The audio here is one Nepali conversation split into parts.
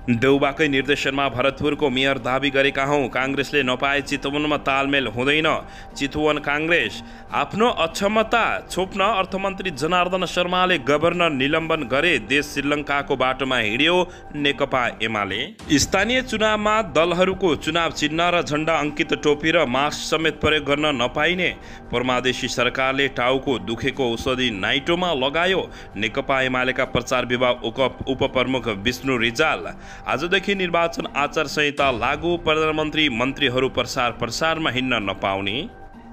देउबाकै निर्देशनमा भरतपुरको मेयर दाबी गरेका हौँ। काङ्ग्रेसले नपाए चितवनमा तालमेल हुँदैन। चितवन काङ्ग्रेस आफ्नो अक्षमता छोप्न अर्थमन्त्री जनार्दन शर्माले गभर्नर निलम्बन गरे। देश श्रीलङ्काको बाटोमा हिँड्यो नेकपा एमाले। स्थानीय चुनावमा दलहरूको चुनाव चिन्ह र झण्डा अङ्कित टोपी र मास्क समेत प्रयोग गर्न नपाइने परमादेशी सरकारले टाउको दुखेको औषधि नाइटोमा लगायो। नेकपा एमालेका प्रचार विभाग उपप्रमुख विष्णु रिजाल आजदेखि निर्वाचन आचार संहिता लागू। प्रधानमन्त्री मन्त्रीहरू प्रसारमा हिँड्न नपाउने।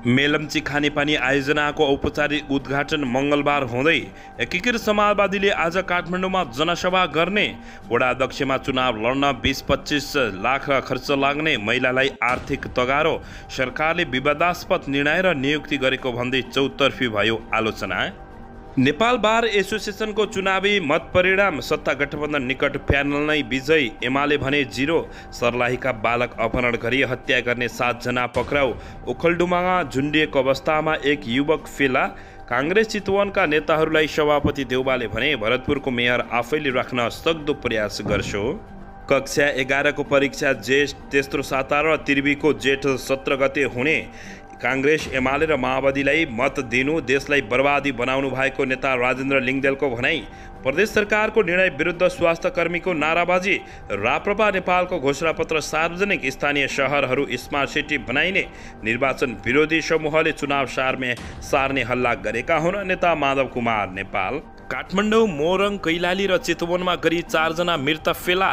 मेलम्ची खानेपानी आयोजनाको औपचारिक उद्घाटन मङ्गलबार हुँदै एकीकृत समाजवादीले आज काठमाडौँमा जनसभा गर्ने। वडा अध्यक्षमा चुनाव लड्न 20-25 लाख खर्च लाग्ने। महिलालाई आर्थिक तगारो। सरकारले विवादास्पद निर्णय र नियुक्ति गरेको भन्दै चौतर्फी भयो आलोचना। नेपाल बार एसोसिएसनको चुनावी मत परिणाम सत्ता गठबन्धन निकट प्यानल नै विजयी। एमाले भने 0। सर्लाहीका बालक अपहरण गरी हत्या गर्ने 7 जना पक्राउ। ओखलडुमामा झुन्डिएको अवस्थामा एक युवक फेला। काङ्ग्रेस चितवनका नेताहरूलाई सभापति देउबाले भने भरतपुरको मेयर आफैले राख्न सक्दो प्रयास गर्छु। कक्षा 11 को परीक्षा जेठ तेस्रो साता र त्रिवीको जेठ 17 गते हुने। काङ्ग्रेस एमाले र माओवादीलाई मत दिनु देशलाई बर्बादी बनाउनु भएको नेता राजेन्द्र लिङ्गदेलको भनाई। प्रदेश सरकारको निर्णय विरुद्ध स्वास्थ्य कर्मीको नाराबाजी। राप्रपा नेपालको घोषणापत्र सार्वजनिक। स्थानीय शहरहरू स्मार्ट सिटी बनाइने। निर्वाचन विरोधी समूहले चुनाव सार्ने हल्ला गरेका हुन्। नेता माधव कुमार नेपाल। काठमाडौँ, मोरङ, कैलाली र चितवनमा गरी 4 जना मृत फेला।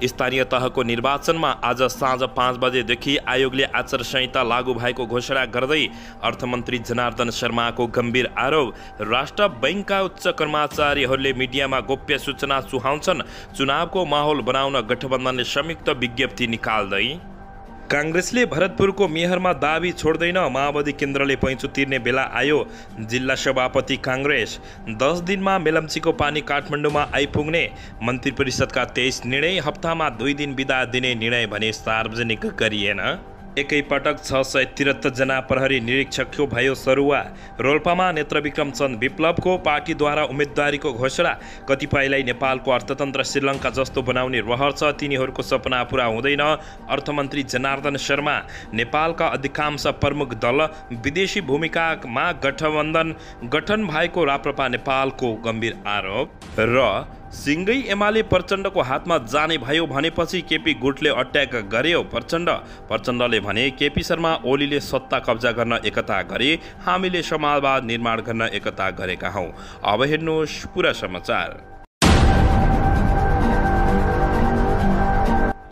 स्थानीय तहको निर्वाचनमा आज साँझ 5 बजेदेखि आयोगले आचार संहिता लागू भएको घोषणा गर्दै अर्थमन्त्री जनार्दन शर्माको गम्भीर आरोप। राष्ट्र बैङ्कका उच्च कर्मचारीहरूले मिडियामा गोप्य सूचना सुहाउँछन्। चुनावको माहौल बनाउन गठबन्धनले संयुक्त विज्ञप्ति निकाल्दै। काङ्ग्रेसले भरतपुरको मेयरमा दाबी छोड्दैन। माओवादी केन्द्रले पैँचो तिर्ने बेला आयो। जिल्ला सभापति काङ्ग्रेस। 10 दिनमा मेलम्चीको पानी काठमाडौँमा आइपुग्ने। मन्त्री परिषदका 23 निर्णय। हप्तामा 2 दिन बिदा दिने निर्णय भने सार्वजनिक गरिएन। एकैपटक 673 जना प्रहरी निरीक्षकको भयो सरुवा। रोल्पामा नेत्रविक्रम चन्द विप्लवको पार्टीद्वारा उम्मेदवारीको घोषणा। कतिपयलाई नेपालको अर्थतन्त्र श्रीलङ्का जस्तो बनाउने रहर छ। तिनीहरूको सपना पुरा हुँदैन। अर्थमन्त्री जनार्दन शर्मा। नेपालका अधिकांश प्रमुख दल विदेशी भूमिकामा गठन भएको राप्रपा नेपालको गम्भीर आरोप। र सिङ्गै एमाले प्रचण्डको हातमा जाने भयो भनेपछि केपी गुटले अट्याक गर्यो। प्रचण्डले भने केपी शर्मा ओलीले सत्ता कब्जा गर्न एकता गरे। हामीले समाजवाद निर्माण गर्न एकता गरेका हौँ। अब हेर्नुहोस् पुरा समाचार।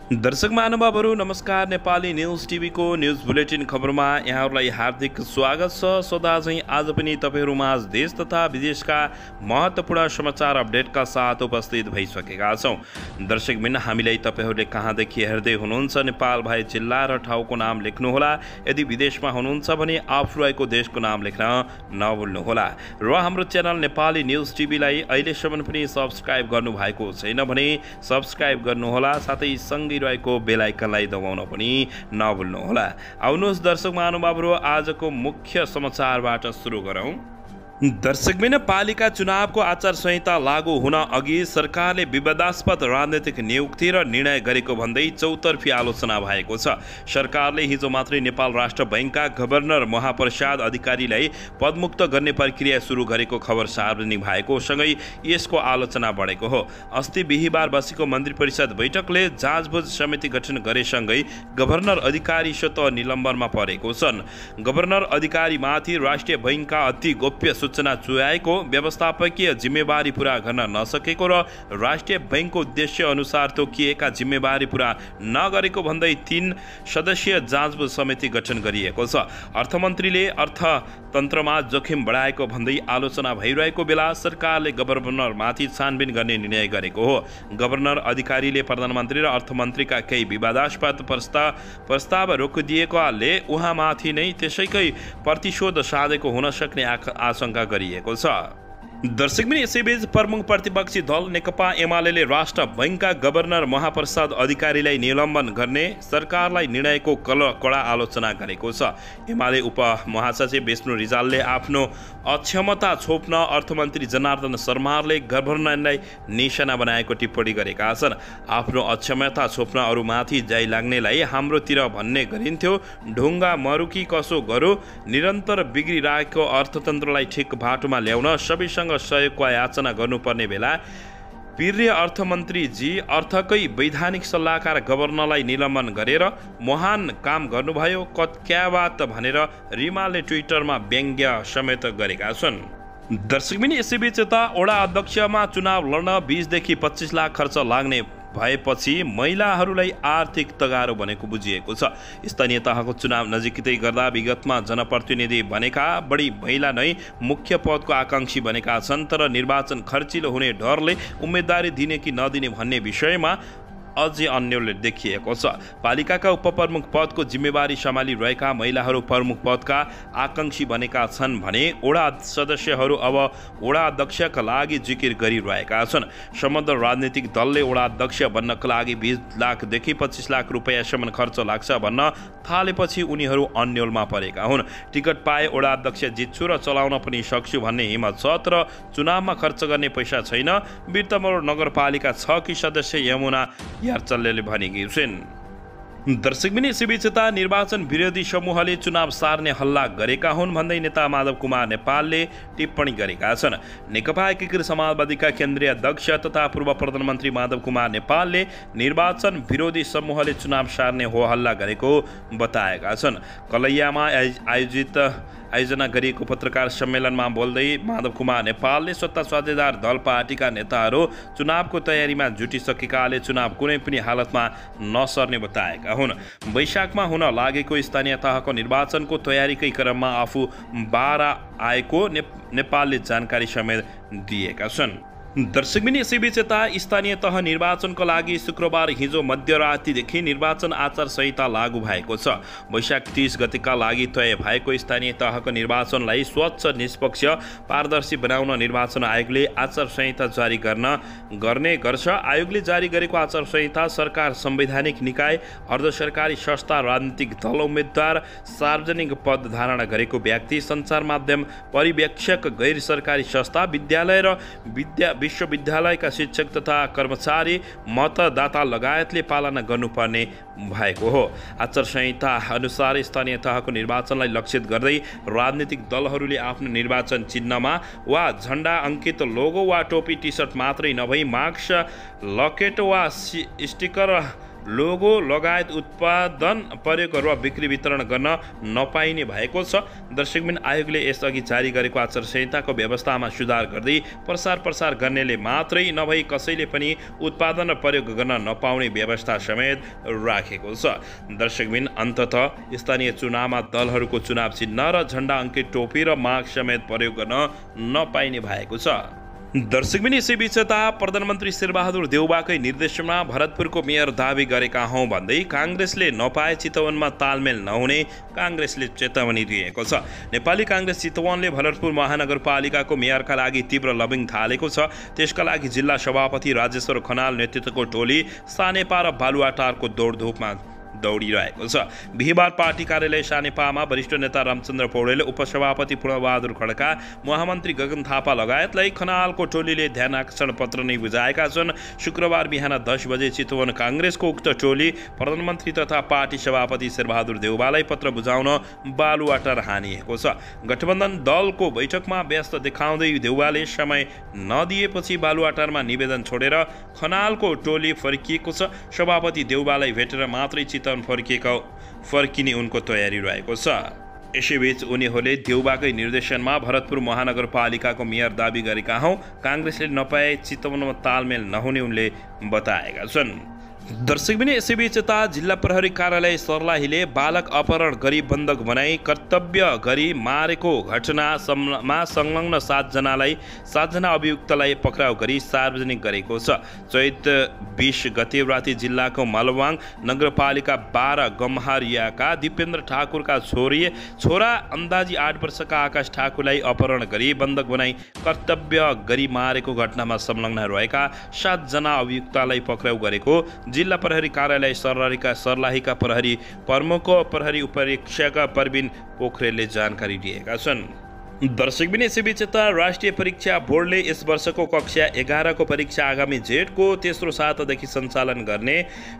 दर्शक महानुभावहरू नमस्कार। नेपाली न्युज टिभीको न्युज बुलेटिन खबरमा यहाँहरूलाई हार्दिक स्वागत छ। सदा चाहिँ आज पनि तपाईँहरूमाझ देश तथा विदेशका महत्त्वपूर्ण समाचार अपडेटका साथ उपस्थित भइसकेका छौँ। दर्शकबिन हामीलाई तपाईँहरूले कहाँदेखि हेर्दै हुनुहुन्छ नेपाल भए जिल्ला र ठाउँको नाम लेख्नुहोला। यदि विदेशमा हुनुहुन्छ भने आफू रहेको देशको नाम लेख्न नभुल्नुहोला। र हाम्रो च्यानल नेपाली न्युज टिभीलाई अहिलेसम्म पनि सब्सक्राइब गर्नुभएको छैन भने सब्सक्राइब गर्नुहोला। साथै सँगै रहेको बेल आइकनलाई दबाउन पनि नभुल्नुहोला। आउनुहोस् दर्शक महानुभावहरू आजको मुख्य समाचारबाट सुरु गरौँ। दर्शकबिन पालिका चुनावको आचार संहिता लागू हुन अघि सरकारले विवादास्पद राजनैतिक नियुक्ति र निर्णय गरेको भन्दै चौतर्फी आलोचना भएको छ। सरकारले हिजो मात्रै नेपाल राष्ट्र बैङ्कका गभर्नर महाप्रसाद अधिकारीलाई पदमुक्त गर्ने प्रक्रिया सुरु गरेको खबर सार्वजनिक भएको सँगै यसको आलोचना बढेको हो। अस्ति बिहिबार बसेको मन्त्री परिषद बैठकले जाँचबुझ समिति गठन गरेसँगै गभर्नर अधिकारी स्वतः निलम्बनमा परेको छन्। गभर्नर अधिकारीमाथि राष्ट्रिय बैङ्कका अति गोप्य सूचना चुहाएको, व्यवस्थापकीय जिम्मेवारी पूरा गर्न नसकेको र राष्ट्रिय बैङ्कको उद्देश्य अनुसार तोकिएका जिम्मेवारी पूरा नगरेको भन्दै 3 सदस्यीय जाँचबुझ समिति गठन गरिएको छ। अर्थमन्त्रीले अर्थतन्त्रमा जोखिम बढाएको भन्दै आलोचना भइरहेको बेला सरकारले गभर्नरमाथि छानबिन गर्ने निर्णय गरेको हो। गभर्नर अधिकारीले प्रधानमन्त्री र अर्थमन्त्रीका केही विवादास्पद प्रस्ताव रोकिदिएकाले उहाँमाथि नै त्यसैकै प्रतिशोध साधेको हुन सक्ने आशंका गरिएको छ। दर्शकबिन यसैबीच प्रमुख प्रतिपक्षी दल नेकपा एमाले राष्ट्र बैंकका गभर्नर महाप्रसाद अधिकारीलाई निलम्बन गर्ने सरकारलाई निर्णयको कडा आलोचना गरेको छ। एमाले उपमहासचिव विष्णु रिजालले आफ्नो अक्षमता छोप्न अर्थमन्त्री जनार्दन शर्माले गभर्नरलाई निशाना बनाएको टिप्पणी गरेका छन्। आफ्नो अक्षमता छोप्न अरूमाथि जाई लाग्नेलाई हाम्रोतिर भन्ने गरिन्थ्यो। ढुङ्गा मरुकी कसो गरो, निरन्तर बिग्रिरहेको अर्थतन्त्रलाई ठिक बाटोमा ल्याउन सबैसँग सहयोगको याचना गर्नुपर्ने बेला प्रिय अर्थमन्त्रीजी अर्थकै वैधानिक सल्लाहकार गभर्नरलाई निलम्बन गरेर महान काम गर्नुभयो क्या भनेर रिमालले ट्विटरमा व्यङ्ग्य समेत गरेका छन्। दर्शकबिन यसैबीच यता वडा अध्यक्षमा चुनाव लड्न 20 देखि 25 लाख खर्च लाग्ने भएपछि महिलाहरूलाई आर्थिक तगारो बनेको बुझिएको छ। स्थानीय तहको चुनाव नजिकै गर्दा विगतमा जनप्रतिनिधि बनेका बढी महिला नै मुख्य पदको आकांक्षी बनेका छन्। तर निर्वाचन खर्चिलो हुने डरले उम्मेदवारी दिने कि नदिने भन्ने विषयमा अझै अन्यलले देखिएको छ। पालिकाका उपप्रमुख पदको जिम्मेवारी सम्हाली रहेका महिलाहरू प्रमुख पदका आकांक्षी बनेका छन् भने वडा सदस्यहरू अब वडा अध्यक्षका लागि जिकिर गरिरहेका छन्। सम्बद्ध राजनीतिक दलले वडा अध्यक्ष बन्नका लागि 20 लाखदेखि 25 लाख रुपियाँसम्म खर्च लाग्छ भन्न थालेपछि उनीहरू अन्यलमा परेका हुन्। टिकट पाए वडा अध्यक्ष जित्छु र चलाउन पनि सक्छु भन्ने हिम्मत छ, तर चुनावमा खर्च गर्ने पैसा छैन। बिर्तमोड नगरपालिका 6 की सदस्य यमुना यारचल्लेले भनेकी छिन्। दर्शकबिन यसैबीच यता निर्वाचन विरोधी समूहले चुनाव सार्ने हल्ला गरेका हुन् भन्दै नेता माधव कुमार नेपालले टिप्पणी गरेका छन्। नेकपा एकीकृत समाजवादीका केन्द्रीय अध्यक्ष तथा पूर्व प्रधानमन्त्री माधव कुमार नेपालले निर्वाचन विरोधी समूहले चुनाव सार्ने हो हल्ला गरेको बताएका छन्। कलैयामा आयोजना गरिएको पत्रकार सम्मेलनमा बोल्दै माधव कुमार नेपालले सत्ता साझेदार दल पार्टीका नेताहरू चुनावको तयारीमा जुटिसकेकाले चुनाव कुनै पनि हालतमा नसर्ने बताएका हुन्। वैशाखमा हुन लागेको स्थानीय तहको निर्वाचनको तयारीकै क्रममा आफू बारा आएको नेपालले जानकारी समेत दिएका छन्। दर्शकबिन यसैबीच यता स्थानीय तह निर्वाचनको लागि शुक्रबार हिजो मध्यरातिदेखि निर्वाचन आचार संहिता लागू भएको छ। वैशाख 30 गतेका लागि तय भएको स्थानीय तहको निर्वाचनलाई स्वच्छ, निष्पक्ष, पारदर्शी बनाउन निर्वाचन आयोगले आचार संहिता जारी गर्ने गर्छ। आयोगले जारी गरेको आचार संहिता सरकार, संवैधानिक निकाय, अर्ध सरकारी संस्था, राजनीतिक दल, उम्मेद्वार, सार्वजनिक पद धारण गरेको व्यक्ति, सञ्चार माध्यम पर्यवेक्षक, गैर सरकारी संस्था, विद्यालय र विश्वविद्यालयका शिक्षक तथा कर्मचारी, मतदाता लगायतले पालना गर्नुपर्ने भएको हो। आचार संहिता अनुसार स्थानीय तहको निर्वाचनलाई लक्षित गर्दै राजनीतिक दलहरूले आफ्नो निर्वाचन चिन्हमा वा झण्डा अङ्कित लोगो वा टोपी, टी सर्ट मात्रै नभई मास्क, लकेट वा स्टिकर, लोगो लगायत उत्पादन, प्रयोग वा बिक्री वितरण गर्न नपाइने भएको छ। दर्शकबिन आयोगले यसअघि जारी गरेको आचार संहिताको व्यवस्थामा सुधार गर्दै प्रसार गर्नेले मात्रै नभई कसैले पनि उत्पादन र प्रयोग गर्न नपाउने व्यवस्था समेत राखेको छ। दर्शकबिन अन्ततः स्थानीय चुनावमा दलहरूको चुनाव चिन्ह र झण्डा अङ्कित टोपी र मास्क समेत प्रयोग गर्न नपाइने भएको छ। दर्शकबिन यसैबीच यता प्रधानमन्त्री शेरबहादुर देउवाकै निर्देशनमा भरतपुरको मेयर दावी गरेका हौं भन्दै काङ्ग्रेसले नपाए चितवनमा तालमेल नहुने काङ्ग्रेसले चेतावनी दिएको छ। नेपाली काङ्ग्रेस चितवनले भरतपुर महानगरपालिकाको मेयरका लागि तीव्र लबिङ थालेको छ। त्यसका लागि जिल्ला सभापति राजेश्वर खनाल नेतृत्वको टोली सानेपा र बालुवाटारको दौडधुपमा दौडिरहेको छ। बिहिबार पार्टी कार्यालय सानेपामा वरिष्ठ नेता रामचन्द्र पौडेल, उपसभापति पूर्णबहादुर खड्का, महामन्त्री गगन थापा लगायतलाई खनालको टोलीले ध्यान आकर्षण पत्र नै बुझाएका छन्। शुक्रबार बिहान 10 बजे चितवन काङ्ग्रेसको उक्त टोली प्रधानमन्त्री तथा पार्टी सभापति शेरबहादुर देउवालाई पत्र बुझाउन बालुवाटार हानिएको छ। गठबन्धन दलको बैठकमा व्यस्त देखाउँदै देउवाले समय नदिएपछि बालुवाटारमा निवेदन छोडेर खनालको टोली फर्किएको छ। सभापति देउवालाई भेटेर मात्रै फर्किने उनको तयारी रहेको छ। यसैबीच उनीहरूले देउवाकै निर्देशनमा भरतपुर महानगरपालिकाको मेयर दावी गरेका हौं। काङ्ग्रेसले नपाए चितवनमा तालमेल नहुने उनले बताएका छन्। दर्शकबिन यसैबीच यता जिल्ला प्रहरी कार्यालय सर्लाहीले बालक अपहरण गरी बन्धक बनाई कर्तव्य गरी मारेको घटनामा संलग्न 7 जना अभियुक्तलाई पक्राउ गरी सार्वजनिक गरेको छ। चैत 20 गते राति जिल्लाको मलवाङ नगरपालिका 12 गम्हारियाका दिपेन्द्र ठाकुरका छोरा अन्दाजी 8 वर्षका आकाश ठाकुरलाई अपहरण गरी बन्धक बनाई कर्तव्य गरी मारेको घटनामा संलग्न रहेका 7 जना अभियुक्तलाई पक्राउ गरेको जिल्ला प्रहरी कार्यालय सर्लाहीका प्रहरी प्रमुख प्रहरी उपरीक्षक प्रवीण पोखरेलले जानकारी दिएका छन्। दर्शकबिन यसैबीच यता राष्ट्रिय परीक्षा बोर्डले यस वर्षको कक्षा 11 को परीक्षा आगामी जेठको तेस्रो सातादेखि सञ्चालन गर्ने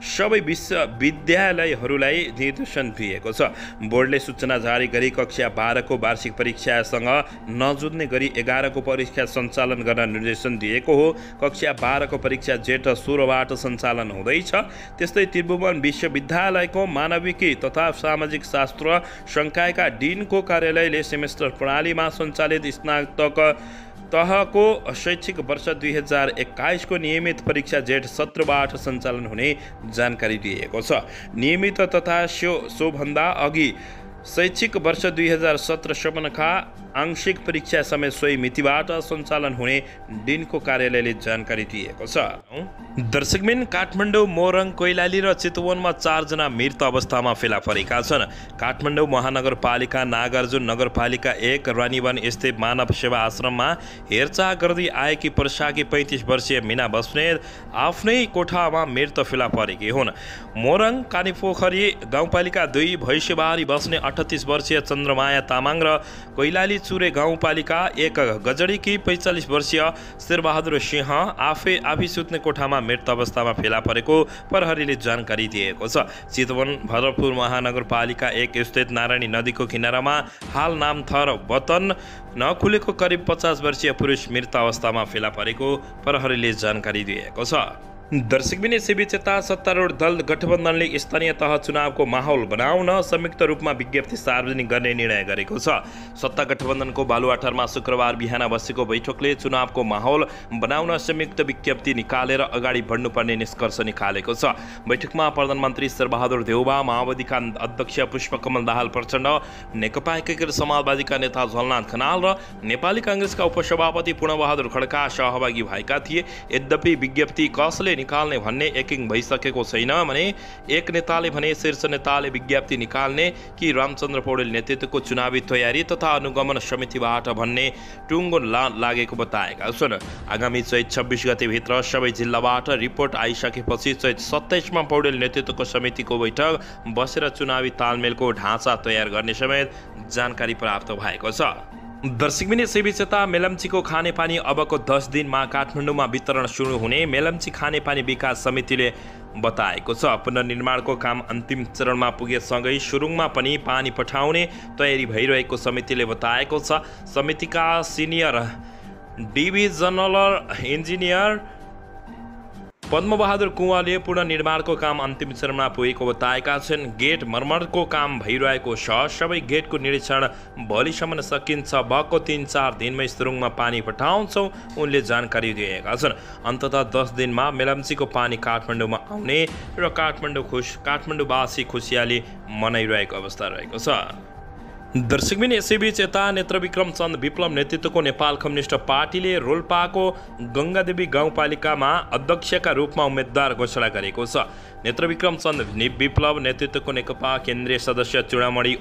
सबै विश्वविद्यालयहरूलाई निर्देशन दिएको छ। बोर्डले सूचना जारी गरी कक्षा 12 को वार्षिक परीक्षासँग नजुझ्ने गरी 11 को परीक्षा सञ्चालन गर्न निर्देशन दिएको हो। कक्षा 12 को परीक्षा जेठ 16 बाट सञ्चालन हुँदैछ। त्यस्तै त्रिभुवन विश्वविद्यालयको मानविकी तथा सामाजिक शास्त्र संकायका डिनको कार्यालयले सेमेस्टर प्रणालीमा सञ्चालित स्नातक तहको शैक्षिक वर्ष 2021 को नियमित परीक्षा जेठ 17 बाट सञ्चालन हुने जानकारी दिएको छ। नियमित तथा सोभन्दा अघि शैक्षिक वर्ष 2017 सम्मका आंशिक परीक्षा समेत सोही मितिबाट सञ्चालन हुने डिनको कार्यालयले जानकारी दिएको छ। दर्शकबिन काठमाडौँ मोरङ कैलाली र चितवनमा 4 जना मृत अवस्थामा फेला परेका छन्। काठमाडौँ महानगरपालिका नागार्जुन नगरपालिका 1 रानीवन स्थित मानव सेवा आश्रममा हेरचाह गर्दै आएकी पर्साकी 35 वर्षीय मीना बस्नेत आफ्नै कोठामा मृत फेला परेकी हुन्। मोरङ कानीपोखरी गाउँपालिका 2 भैँसेबारी बस्ने 38 वर्षीय चन्द्रमाया तामाङ र कैलाली चुरे गाउँपालिका 1 गजडीकी 45 वर्षीय शेरबहादुर सिंह आफै सुत्ने कोठामा मृत अवस्थामा फेला परेको प्रहरीले जानकारी दिएको छ। चितवन भद्रपुर महानगरपालिका 1 स्थित नारायणी नदीको किनारामा हाल नामथर वतन नखुलेको करिब 50 वर्षीय पुरुष मृत अवस्थामा फेला परेको प्रहरीले जानकारी दिएको छ। दर्शकबिन यसैबीच यता सत्तारूढ दल गठबन्धनले स्थानीय तह चुनावको माहौल बनाउन संयुक्त रूपमा विज्ञप्ति सार्वजनिक गर्ने निर्णय गरेको छ। सत्ता गठबन्धनको बालुवाटारमा शुक्रबार बिहान बसेको बैठकले चुनावको माहौल बनाउन संयुक्त विज्ञप्ति निकालेर अगाडि बढ्नुपर्ने निष्कर्ष निकालेको छ। बैठकमा प्रधानमन्त्री शेरबहादुर देउबा, माओवादीका अध्यक्ष पुष्पकमल दाहाल प्रचण्ड, नेकपा एकीकृत समाजवादीका नेता झलनाथ खनाल र नेपाली कांग्रेसका उपसभापति पूर्णबहादुर खड्का सहभागी भएका थिए। यद्यपि विज्ञप्ति कसले निकाल्ने भन्ने एकिङ भइसकेको छैन भने एक नेताले भने शीर्ष नेताले विज्ञप्ति निकाल्ने कि रामचन्द्र पौडेल नेतृत्वको चुनावी तयारी तथा अनुगमन समितिबाट भन्ने टुङ्गो लागेको बताएका छन्। आगामी चैत 26 गतेभित्र सबै जिल्लाबाट रिपोर्ट आइसकेपछि चैत 27 मा पौडेल नेतृत्वको समितिको बैठक बसेर चुनावी तालमेलको ढाँचा तयार गर्ने समेत जानकारी प्राप्त भएको छ। दर्शकबिन यसैबीच यता मेलम्चीको खानेपानी अबको 10 दिनमा काठमाडौँमा वितरण सुरु हुने मेलम्ची खानेपानी विकास समितिले बताएको छ। पुनर्निर्माणको काम अन्तिम चरणमा पुगेसँगै सुरुङमा पनि पानी पठाउने तयारी भइरहेको समितिले बताएको छ। समितिका सिनियर डिभिजनल इन्जिनियर पद्मबहादुर कुँवाले पुनर्निर्माणको काम अन्तिम चरणमा पुगेको बताएका छन्। गेट मर्मतको काम भइरहेको छ। सबै गेटको निरीक्षण भोलिसम्म सकिन्छ। भएको 3-4 दिनमै सुरुङमा पानी पठाउँछौँ उनले जानकारी दिएका छन्। अन्ततः 10 दिनमा मेलम्चीको पानी काठमाडौँमा आउने र काठमाडौँवासी खुसियाली मनाइरहेको अवस्था रहेको छ। दर्शकबिन यसैबीच यता नेत्रविक्रम चन्द विप्लव नेतृत्वको नेपाल कम्युनिस्ट पार्टीले रोल्पाको गङ्गादेवी गाउँपालिकामा अध्यक्षका रूपमा उम्मेद्वार घोषणा गरेको छ। नेत्रविक्रम चन्द विप्लव नेतृत्वको नेकपा केन्द्रीय सदस्य चूडामणि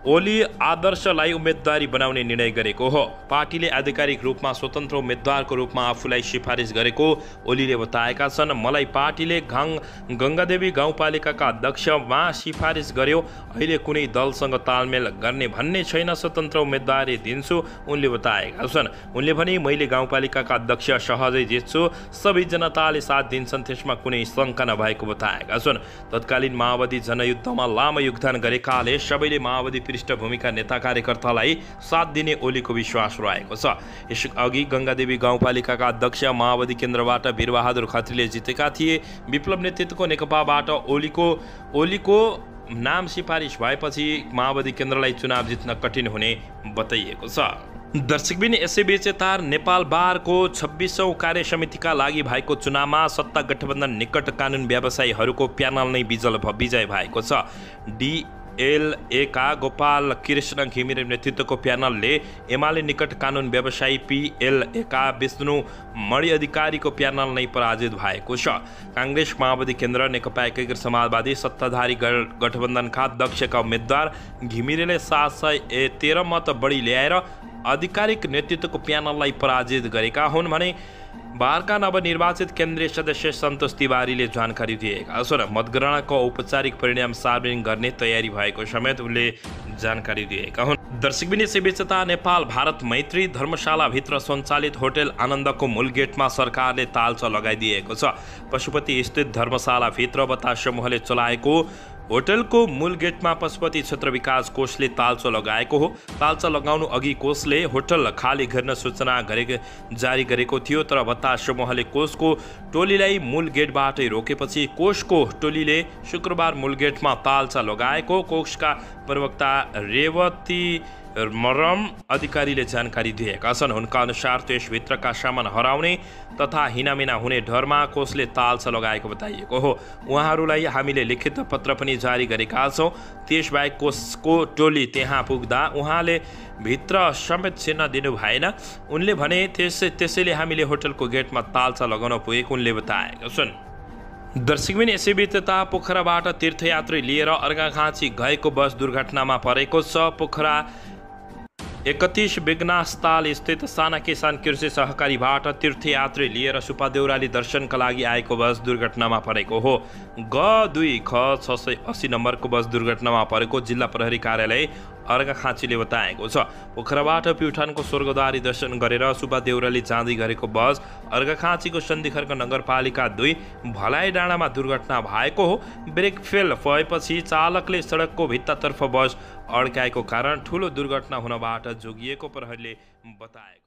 ओली आदर्शलाई उम्मेदवारी बनाउने निर्णय गरेको हो। पार्टीले आधिकारिक रूपमा स्वतन्त्र उम्मेद्वारको रूपमा आफूलाई सिफारिस गरेको ओलीले बताएका छन्। मलाई पार्टीले गङ्गादेवी गाउँपालिकाका अध्यक्षमा सिफारिस गर्यो। अहिले कुनै दलसँग तालमेल गर्ने भन्ने छैन। स्वतन्त्र उम्मेदवारी दिन्छु उनले बताएका छन्। उनले भने मैले गाउँपालिकाका अध्यक्ष सहजै जित्छु। सबै जनताले साथ दिन्छन् त्यसमा कुनै शङ्का नभएको बताएका छन्। तत्कालीन माओवादी जनयुद्धमा लामो योगदान गरेकाले सबैले माओवादी पृष्ठभूमिका नेता कार्यकर्तालाई साथ दिने ओलीको विश्वास रहेको छ। यसअघि गङ्गादेवी गाउँपालिकाका अध्यक्ष माओवादी केन्द्रबाट वीरबहादुर खत्रीले जितेका थिए। विप्लव नेतृत्वको नेकपाबाट ओलीको नाम सिफारिस भएपछि माओवादी केन्द्रलाई चुनाव जित्न कठिन हुने बताइएको छ। दर्शकबिन यसैबीच यता नेपाल बारको 26औं कार्य समितिका लागि भएको चुनावमा सत्ता गठबन्धन निकट कानुन व्यवसायीहरूको प्यानल नै विजय भएको छ। डीएलएका गोपाल कृष्ण घिमिरे नेतृत्वको प्यानलले एमाले निकट कानुन व्यवसायी पीएलएका विष्णु मणि अधिकारीको प्यानल नै पराजित भएको छ। कांग्रेस माओवादी केन्द्र नेकपा एकीकृत समाजवादी सत्ताधारी गठबन्धनका अध्यक्षका उम्मेद्वार घिमिरेले 713 मत बढी ल्याएर आधिकारिक नेतृत्वको प्यानललाई पराजित गरेका हुन् भने बारका नवनिर्वाचित केन्द्रीय सदस्य सन्तोष तिवारीले जानकारी दिएका छन्। मतगणनाको औपचारिक परिणाम सार्वजनिक गर्ने तयारी भएको समेत उनले जानकारी दिएका हुन्। दर्शकबिन यसैबीच नेपाल भारत मैत्री धर्मशालाभित्र सञ्चालित होटल आनन्दको मूल गेटमा सरकारले तालचा लगाइदिएको छ। पशुपति स्थित धर्मशालाभित्र बतास समूहले चलाएको होटलको मूल गेटमा पशुपति क्षेत्र विकास कोषले तालचा लगाएको हो। तालचा लगाउनु अघि कोषले होटल खाली गर्न सूचना जारी गरेको थियो, तर बतास समूहले कोषको टोलीलाई मूल गेटबाटै रोकेपछि कोषको टोलीले शुक्रबार मूल गेटमा तालचा लगाएको कोषका प्रवक्ता रेवती मरम अधिकारीले जानकारी दिएका छन्। उनका अनुसार त्यसभित्रका सामान हराउने तथा हिनामिना हुने डरमा कोषले तालचा लगाएको बताइएको हो। उहाँहरूलाई हामीले लिखित पत्र पनि जारी गरेका छौँ। त्यसबाहेक कोषको टोली त्यहाँ पुग्दा उहाँले भित्र समेत छिर्न दिनु भएन। उनले भने त्यसैले हामीले होटलको गेटमा तालचा लगाउन पुगेको उनले बताएका छन्। दर्शकबिन यसैबीच यता पोखराबाट तीर्थयात्री लिएर अर्घाखाँची गएको बस दुर्घटनामा परेको छ। पोखरा 31 बेगनासताल स्थित साना किसान कृषि सहकारीबाट तीर्थयात्री लिएर सुपादेउराली दर्शनका लागि आएको बस दुर्घटनामा परेको हो। ग2 ख 680 नम्बरको बस दुर्घटनामा परेको जिल्ला प्रहरी कार्यालय अर्घाखाँचीले बताएको छ। पोखराबाट प्युठानको स्वर्गद्वारी दर्शन गरेर सुपादेउराली जाँदै गरेको बस अर्घाखाँचीको सन्धिखर्क नगरपालिका 2 भलाइ डाँडामा दुर्घटना भएको हो। ब्रेक फेल भएपछि चालकले सडकको भित्तातर्फ बस अड्काएको कारण ठूलो दुर्घटना हुनबाट जोगिएको प्रहरीले बताएको